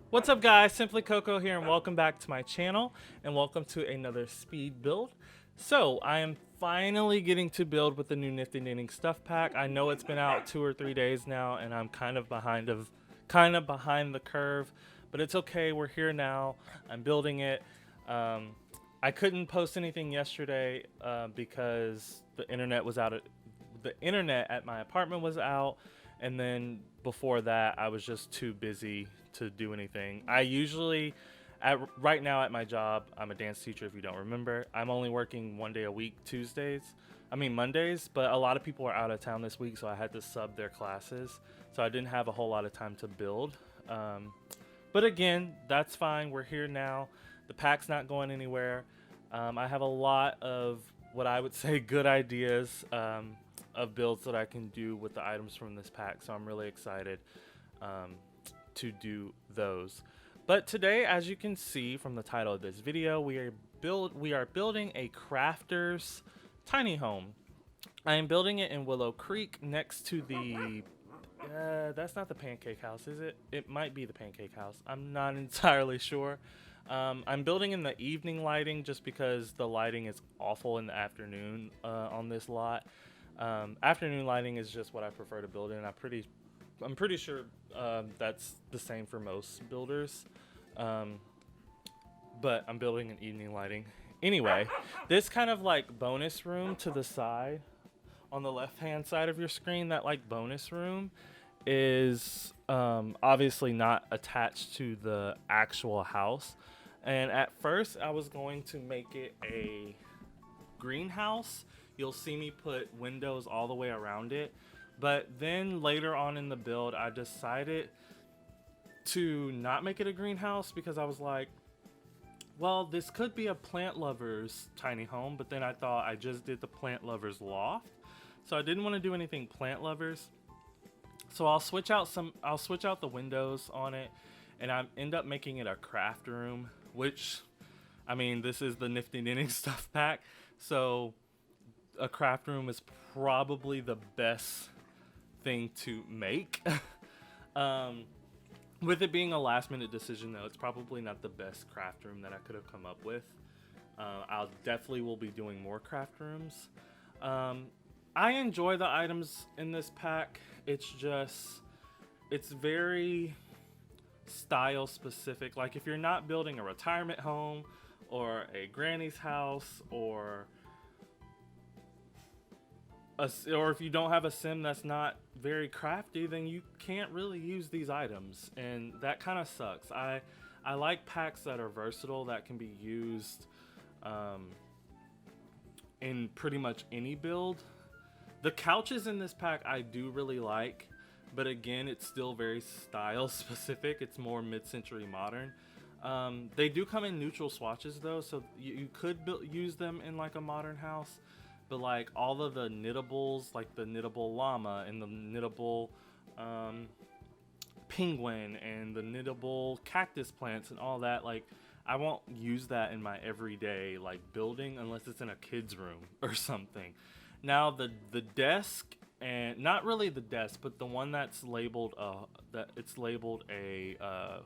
What's up guys, Simply Coco here and welcome back to my channel and welcome to another speed build. So I am finally getting to build with the new Nifty Knitting stuff pack. I know it's been out 2 or 3 days now and I'm kind of behind the curve, but it's okay, we're here now. I'm building it. I couldn't post anything yesterday because the internet at my apartment was out, and then before that I was just too busy to do anything. I usually right now at my job, I'm a dance teacher if you don't remember. I'm only working 1 day a week, Mondays, but a lot of people are out of town this week, so I had to sub their classes. So I didn't have a whole lot of time to build. But again, that's fine. We're here now. The pack's not going anywhere. I have a lot of what I would say good ideas of builds that I can do with the items from this pack, so I'm really excited to do those. But today, as you can see from the title of this video, we are building a crafter's tiny home. I am building it in Willow Creek next to the that's not the pancake house, is it? It might be the pancake house. I'm not entirely sure. I'm building in the evening lighting just because the lighting is awful in the afternoon on this lot. Afternoon lighting is just what I prefer to build in. I'm pretty sure that's the same for most builders. But I'm building in evening lighting. Anyway, this kind of like bonus room to the side on the left hand side of your screen, that like bonus room is obviously not attached to the actual house. And at first I was going to make it a greenhouse. You'll see me put windows all the way around it. But then later on in the build, I decided to not make it a greenhouse because I was like, well, this could be a plant lover's tiny home, but then I thought I just did the plant lover's loft. So I didn't want to do anything plant lovers. So I'll switch out the windows on it, and I end up making it a craft room, which, I mean, this is the Nifty Knitting stuff pack. So a craft room is probably the best thing to make. With it being a last minute decision though, it's probably not the best craft room that I could have come up with. I'll definitely will be doing more craft rooms. I enjoy the items in this pack. It's very style specific. Like if you're not building a retirement home or a granny's house or if you don't have a sim that's not very crafty, then you can't really use these items, and that kind of sucks. I like packs that are versatile, that can be used in pretty much any build. The couches in this pack I do really like, but again, it's still very style specific. It's more mid-century modern. They do come in neutral swatches though, so you could use them in like a modern house. But like all of the knittables, like the knittable llama and the knittable penguin and the knittable cactus plants and all that, like I won't use that in my everyday like building unless it's in a kid's room or something. Now the desk, and not really the desk, but the one that's labeled a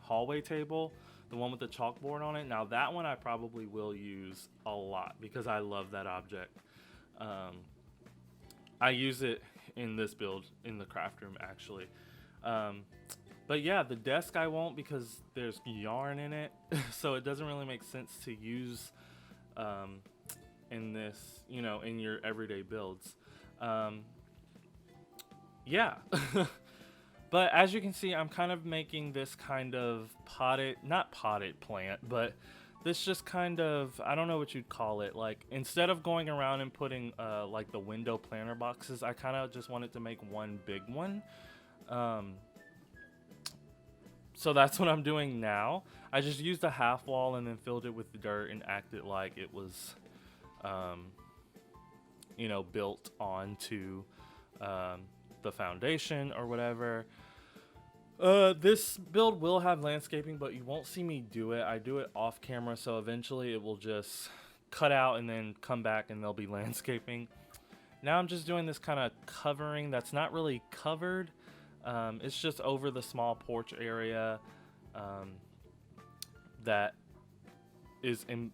hallway table, the one with the chalkboard on it. Now that one I probably will use a lot because I love that object. I use it in this build in the craft room actually. But yeah, the desk I won't because there's yarn in it, so it doesn't really make sense to use in this, in your everyday builds. Yeah. But as you can see, I'm kind of making this kind of not potted plant, but this just kind of, I don't know what you'd call it. Like instead of going around and putting like the window planter boxes, I kind of just wanted to make one big one. So that's what I'm doing now. I just used a half wall and then filled it with dirt and acted like it was, built onto the foundation or whatever. This build will have landscaping, but you won't see me do it. I do it off camera, so eventually it will just cut out and then come back and there'll be landscaping. Now I'm just doing this kind of covering that's not really covered. It's just over the small porch area. that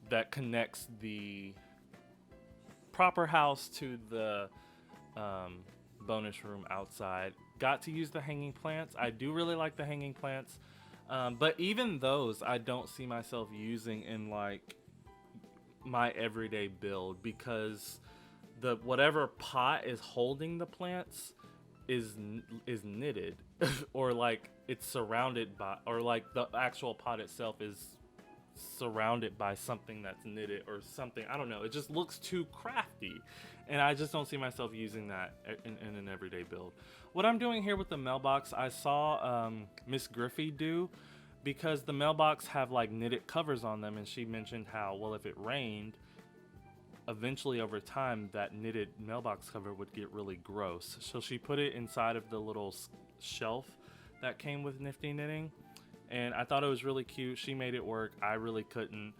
that connects the proper house to the bonus room outside. Got to use the hanging plants. I do really like the hanging plants, but even those I don't see myself using in like my everyday build, because the whatever pot is holding the plants is knitted or like it's surrounded by, or like the actual pot itself is surrounded by something that's knitted or something. I don't know, it just looks too crafty, and I just don't see myself using that in an everyday build. What I'm doing here with the mailbox, I saw Miss Griffey do, because the mailbox have like knitted covers on them, and she mentioned how, well, if it rained, eventually over time that knitted mailbox cover would get really gross. So she put it inside of the little shelf that came with Nifty Knitting, and I thought it was really cute. She made it work. I really couldn't,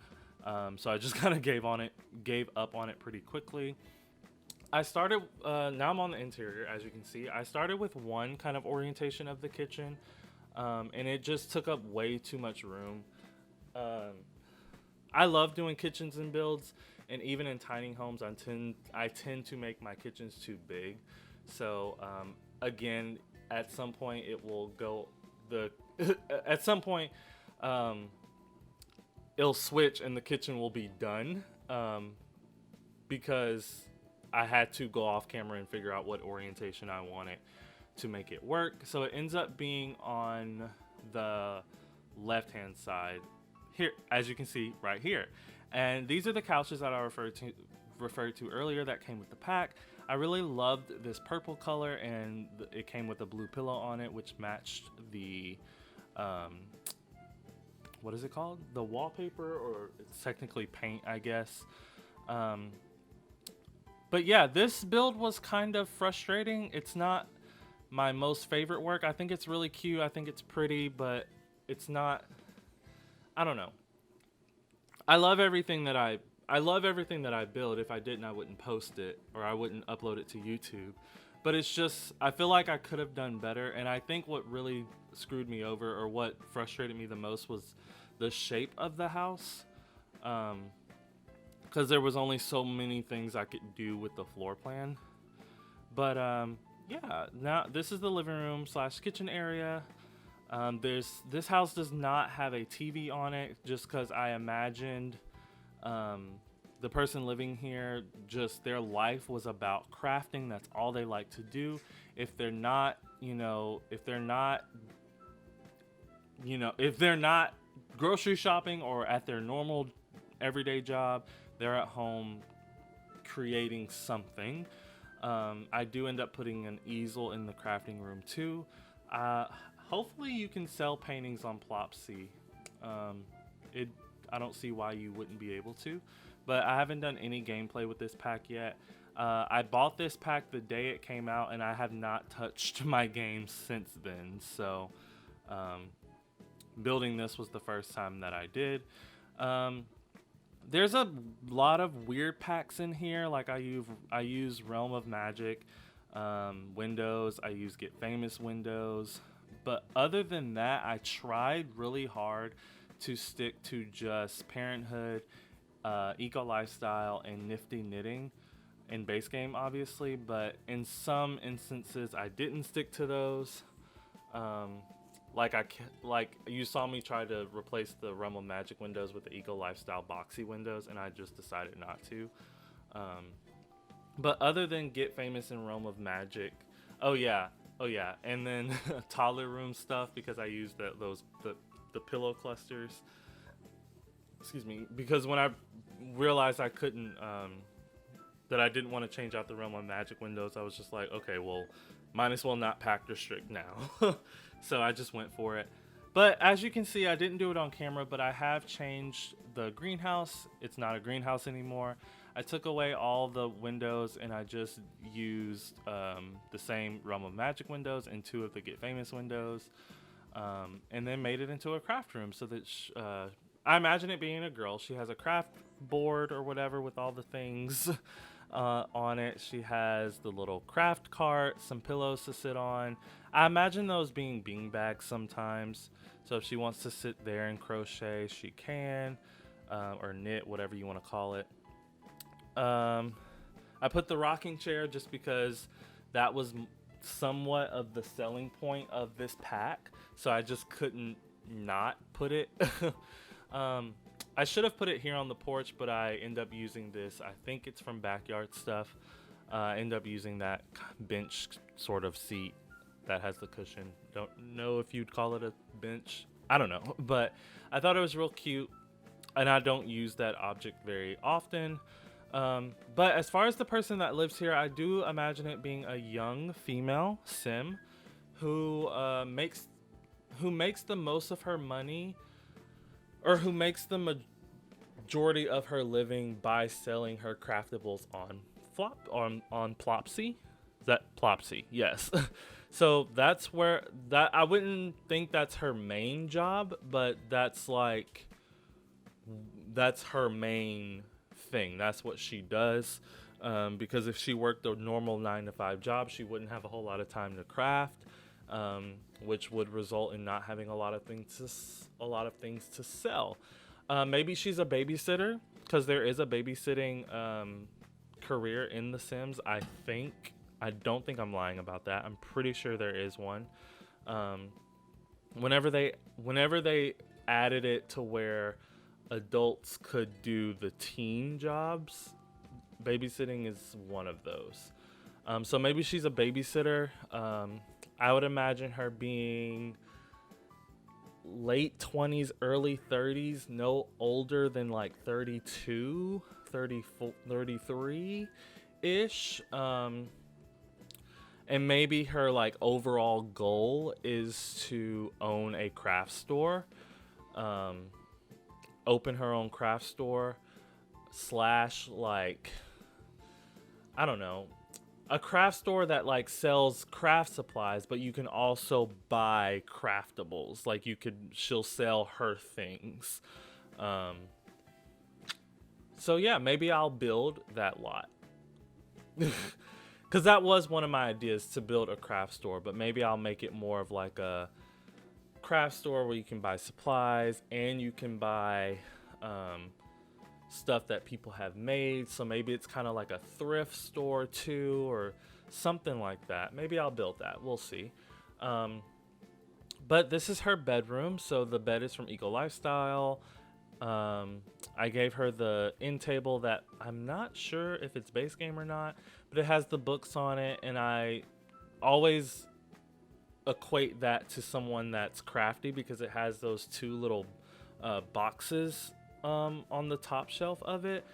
so I just kind of gave up on it pretty quickly. I started, now I'm on the interior, as you can see. I started with one kind of orientation of the kitchen, and it just took up way too much room. I love doing kitchens and builds, and even in tiny homes, I tend to make my kitchens too big. So again, at some point it will go at some point it'll switch and the kitchen will be done, because I had to go off camera and figure out what orientation I wanted to make it work. So it ends up being on the left hand side here, as you can see right here. And these are the couches that I referred to earlier that came with the pack. I really loved this purple color, and it came with a blue pillow on it, which matched the what is it called? The wallpaper, or it's technically paint, I guess. But yeah, this build was kind of frustrating. It's not my most favorite work. I think it's really cute. I think it's pretty, but it's not, I don't know. I love everything that I build. If I didn't, I wouldn't post it, or I wouldn't upload it to YouTube. But it's just, I feel like I could have done better. And I think what really screwed me over, or what frustrated me the most, was the shape of the house. Because there was only so many things I could do with the floor plan. But yeah, now this is the living room / kitchen area. This house does not have a TV on it, just because I imagined the person living here, just their life was about crafting. That's all they like to do. If they're not grocery shopping or at their normal everyday job, they're at home creating something. I do end up putting an easel in the crafting room too. Hopefully you can sell paintings on Polpsy. I don't see why you wouldn't be able to, but I haven't done any gameplay with this pack yet. I bought this pack the day it came out, and I have not touched my games since then. So building this was the first time that I did. There's a lot of weird packs in here. Like I use Realm of Magic windows. I use Get Famous windows. But other than that, I tried really hard to stick to just Parenthood, Eco Lifestyle, and Nifty Knitting in base game, obviously. But in some instances, I didn't stick to those. Like you saw me try to replace the Realm of Magic windows with the Eco Lifestyle boxy windows, and I just decided not to. But other than Get Famous and Realm of Magic, oh yeah, and then toddler room stuff, because I used the pillow clusters. Excuse me, because when I realized I couldn't, that I didn't want to change out the Realm of Magic windows, I was just like, okay, well, might as well not pack restrict now. So I just went for it. But as you can see, I didn't do it on camera, but I have changed the greenhouse. It's not a greenhouse anymore. I took away all the windows, and I just used the same Realm of Magic windows and 2 of the Get Famous windows, and then made it into a craft room, so that I imagine it being a girl. She has a craft board or whatever with all the things. on it. She has the little craft cart, some pillows to sit on. I imagine those being bean bags sometimes. So if she wants to sit there and crochet, she can, or knit, whatever you want to call it. I put the rocking chair just because that was somewhat of the selling point of this pack, so I just couldn't not put it. I should have put it here on the porch, but I end up using this. I think it's from Backyard Stuff. I end up using that bench sort of seat that has the cushion. Don't know if you'd call it a bench. I don't know, but I thought it was real cute, and I don't use that object very often. But as far as the person that lives here, I do imagine it being a young female sim who makes the most of her money, or who makes the majority of her living by selling her craftables on Polpsy. Is that Polpsy? Yes. So that's where that, I wouldn't think that's her main job, but that's her main thing. That's what she does. Because if she worked a normal 9-to-5 job, she wouldn't have a whole lot of time to craft, which would result in not having a lot of things to sell. Maybe she's a babysitter, because there is a babysitting career in The Sims. I don't think I'm lying about that. I'm pretty sure there is one. Whenever they added it to where adults could do the teen jobs, babysitting is one of those. So maybe she's a babysitter. I would imagine her being late 20s, early 30s, no older than like 32, 34, 33-ish. And maybe her like overall goal is to own a craft store, open her own craft store / like, I don't know, a craft store that like sells craft supplies, but you can also buy craftables. Like she'll sell her things. So yeah, maybe I'll build that lot. Because that was one of my ideas, to build a craft store, but maybe I'll make it more of like a craft store where you can buy supplies and you can buy stuff that people have made. So maybe it's kind of like a thrift store too, or something like that. Maybe I'll build that. We'll see. But this is her bedroom. So the bed is from Eco Lifestyle. I gave her the end table that I'm not sure if it's base game or not, but it has the books on it, and I always equate that to someone that's crafty because it has those two little boxes on the top shelf of it.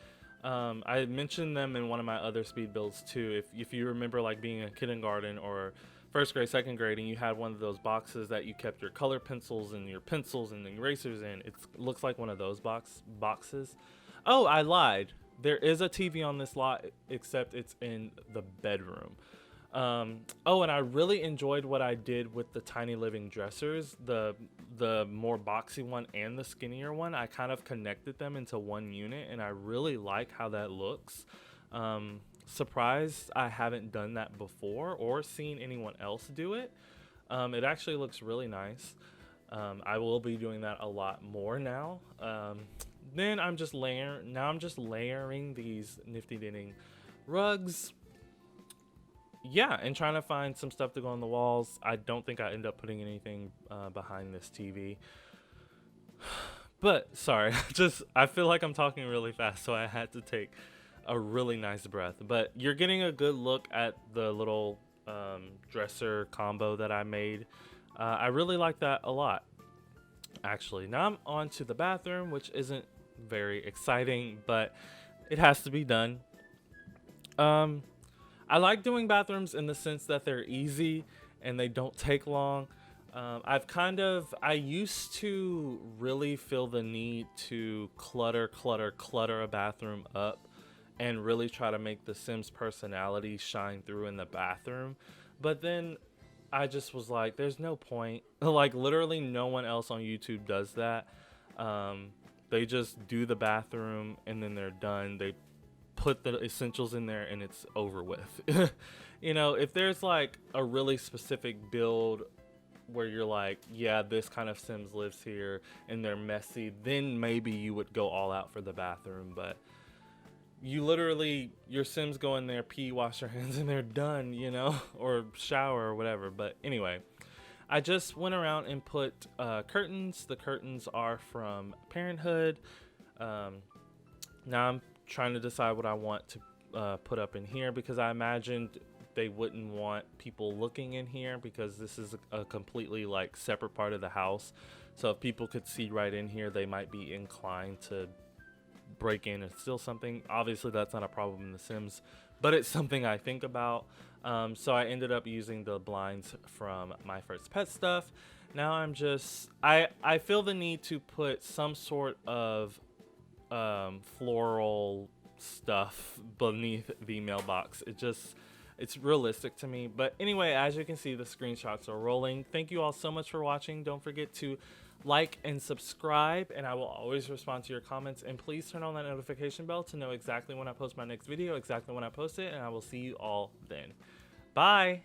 I mentioned them in one of my other speed builds too. If you remember, like being in kindergarten or first grade, second grade, and you had one of those boxes that you kept your color pencils and your pencils and erasers in. It looks like one of those boxes. Oh, I lied. There is a TV on this lot, except it's in the bedroom. Oh, and I really enjoyed what I did with the tiny living dressers, the more boxy one and the skinnier one. I kind of connected them into one unit, and I really like how that looks. Surprised I haven't done that before or seen anyone else do it. It actually looks really nice. I will be doing that a lot more now. Then I'm just layering these Nifty Knitting rugs. Yeah, and trying to find some stuff to go on the walls. I don't think I end up putting anything behind this TV. But sorry, I feel like I'm talking really fast, so I had to take a really nice breath. But you're getting a good look at the little dresser combo that I made. I really like that a lot, actually. Now I'm on to the bathroom, which isn't very exciting, but it has to be done. I like doing bathrooms in the sense that they're easy and they don't take long. I used to really feel the need to clutter a bathroom up and really try to make the Sims personality shine through in the bathroom. But then I just was like, there's no point. Like, literally no one else on YouTube does that. They just do the bathroom and then they're done. They put the essentials in there and it's over with. You know, if there's like a really specific build where you're like, yeah, this kind of Sims lives here and they're messy, then maybe you would go all out for the bathroom. But you literally, your Sims go in there, pee, wash their hands, and they're done, you know, or shower or whatever. But anyway, I just went around and put curtains. The curtains are from Parenthood. Now I'm trying to decide what I want to put up in here, because I imagined they wouldn't want people looking in here because this is a completely like separate part of the house. So if people could see right in here, they might be inclined to break in and steal something. Obviously that's not a problem in The Sims, but it's something I think about. So I ended up using the blinds from My First Pet Stuff. Now I'm just, I feel the need to put some sort of floral stuff beneath the mailbox. It's realistic to me. But anyway, as you can see, the screenshots are rolling. Thank you all so much for watching. Don't forget to like and subscribe, and I will always respond to your comments. And please turn on that notification bell to know exactly when I post my next video, exactly when I post it, and I will see you all then. Bye.